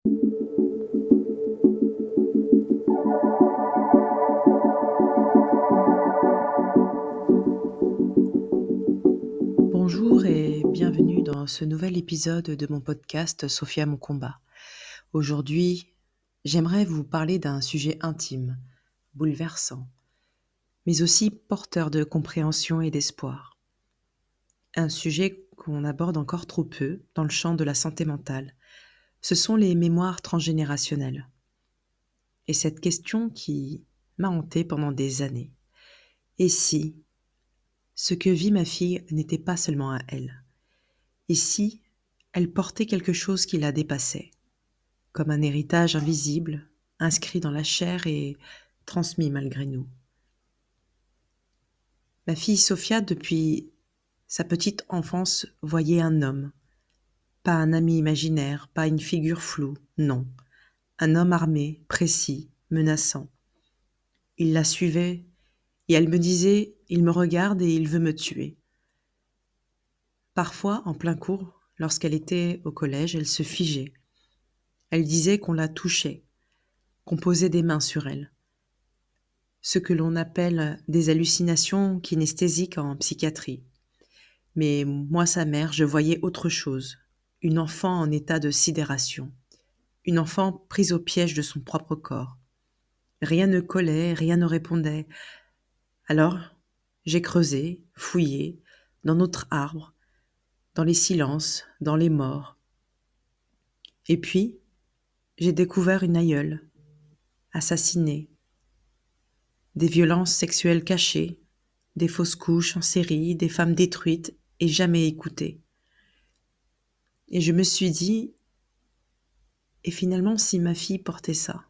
Bonjour et bienvenue dans ce nouvel épisode de mon podcast Sophia mon combat. Aujourd'hui, j'aimerais vous parler d'un sujet intime, bouleversant, mais aussi porteur de compréhension et d'espoir. Un sujet qu'on aborde encore trop peu dans le champ de la santé mentale. Ce sont les mémoires transgénérationnelles. Et cette question qui m'a hantée pendant des années. Et si ce que vit ma fille n'était pas seulement à elle? Et si elle portait quelque chose qui la dépassait, comme un héritage invisible, inscrit dans la chair et transmis malgré nous? Ma fille Sophia, depuis sa petite enfance, voyait un homme, pas un ami imaginaire, pas une figure floue, non, un homme armé, précis, menaçant. Il la suivait et elle me disait « Il me regarde et il veut me tuer ». Parfois, en plein cours, lorsqu'elle était au collège, elle se figeait. Elle disait qu'on la touchait, qu'on posait des mains sur elle. Ce que l'on appelle des hallucinations kinesthésiques en psychiatrie. Mais moi, sa mère, je voyais autre chose. Une enfant en état de sidération. Une enfant prise au piège de son propre corps. Rien ne collait, rien ne répondait. Alors, j'ai creusé, fouillé, dans notre arbre, dans les silences, dans les morts. Et puis, j'ai découvert une aïeule, assassinée, des violences sexuelles cachées, des fausses couches en série, des femmes détruites et jamais écoutées. Et je me suis dit, et finalement si ma fille portait ça?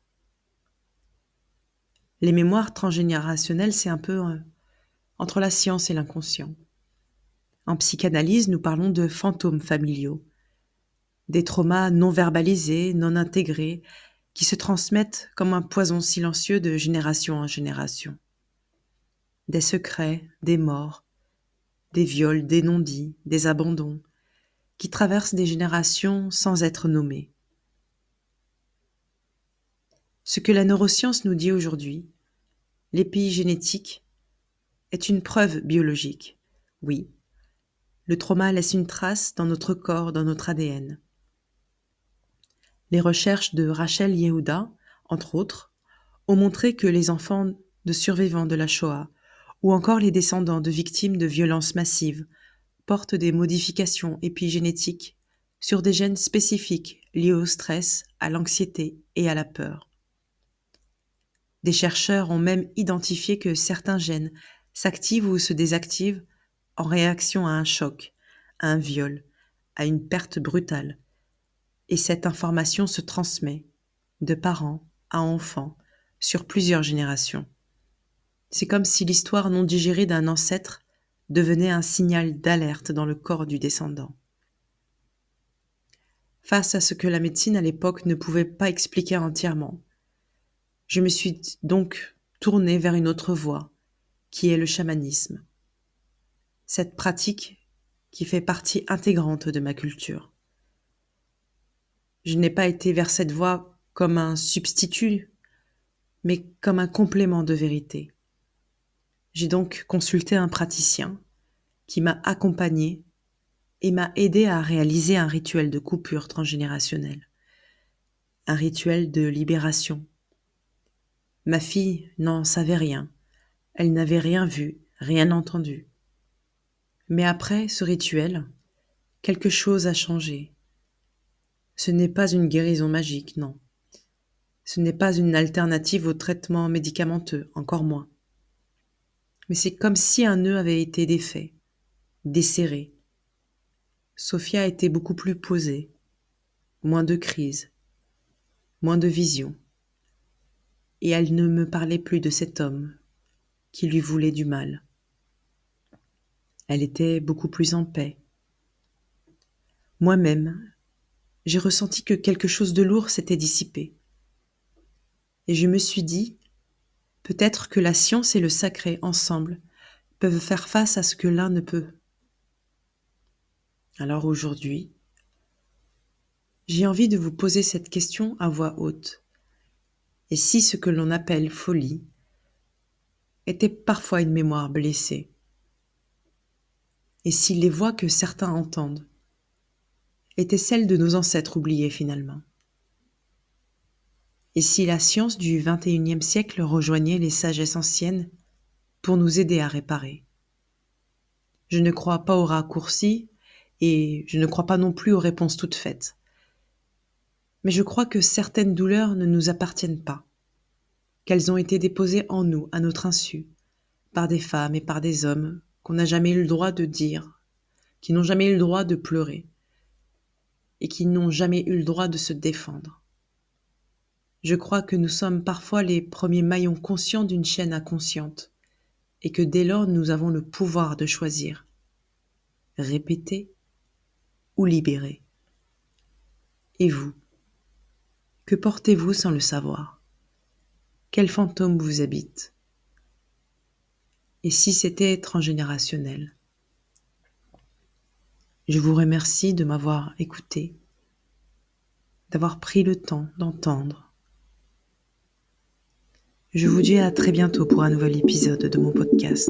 Les mémoires transgénérationnelles, c'est un peu entre la science et l'inconscient. En psychanalyse, nous parlons de fantômes familiaux, des traumas non verbalisés, non intégrés, qui se transmettent comme un poison silencieux de génération en génération. Des secrets, des morts, des viols, des non-dits, des abandons, qui traversent des générations sans être nommés. Ce que la neuroscience nous dit aujourd'hui, l'épigénétique, est une preuve biologique. Oui, le trauma laisse une trace dans notre corps, dans notre ADN. Les recherches de Rachel Yehuda, entre autres, ont montré que les enfants de survivants de la Shoah ou encore les descendants de victimes de violences massives portent des modifications épigénétiques sur des gènes spécifiques liés au stress, à l'anxiété et à la peur. Des chercheurs ont même identifié que certains gènes s'activent ou se désactivent en réaction à un choc, à un viol, à une perte brutale. Et cette information se transmet de parents à enfants sur plusieurs générations. C'est comme si l'histoire non digérée d'un ancêtre devenait un signal d'alerte dans le corps du descendant. Face à ce que la médecine à l'époque ne pouvait pas expliquer entièrement, je me suis donc tournée vers une autre voie, qui est le chamanisme. Cette pratique qui fait partie intégrante de ma culture. Je n'ai pas été vers cette voie comme un substitut, mais comme un complément de vérité. J'ai donc consulté un praticien qui m'a accompagnée et m'a aidé à réaliser un rituel de coupure transgénérationnelle, un rituel de libération. Ma fille n'en savait rien, elle n'avait rien vu, rien entendu. Mais après ce rituel, quelque chose a changé. Ce n'est pas une guérison magique, non. Ce n'est pas une alternative au traitement médicamenteux, encore moins. Mais c'est comme si un nœud avait été défait, desserré. Sophia était beaucoup plus posée, moins de crises, moins de visions. Et elle ne me parlait plus de cet homme qui lui voulait du mal. Elle était beaucoup plus en paix. Moi-même, j'ai ressenti que quelque chose de lourd s'était dissipé. Et je me suis dit, peut-être que la science et le sacré, ensemble, peuvent faire face à ce que l'un ne peut. Alors aujourd'hui, J'ai envie de vous poser cette question à voix haute. Et si ce que l'on appelle folie était parfois une mémoire blessée? Et si les voix que certains entendent étaient celles de nos ancêtres oubliés finalement? Et si la science du XXIe siècle rejoignait les sagesses anciennes pour nous aider à réparer? Je ne crois pas aux raccourcis et je ne crois pas non plus aux réponses toutes faites. Mais je crois que certaines douleurs ne nous appartiennent pas, qu'elles ont été déposées en nous, à notre insu, par des femmes et par des hommes qu'on n'a jamais eu le droit de dire, qui n'ont jamais eu le droit de pleurer et qui n'ont jamais eu le droit de se défendre. Je crois que nous sommes parfois les premiers maillons conscients d'une chaîne inconsciente et que dès lors nous avons le pouvoir de choisir, répéter ou libérer. Et vous, que portez-vous sans le savoir? Quel fantôme vous habite? Et si c'était transgénérationnel? Je vous remercie de m'avoir écouté, d'avoir pris le temps d'entendre. Je vous dis à très bientôt pour un nouvel épisode de mon podcast.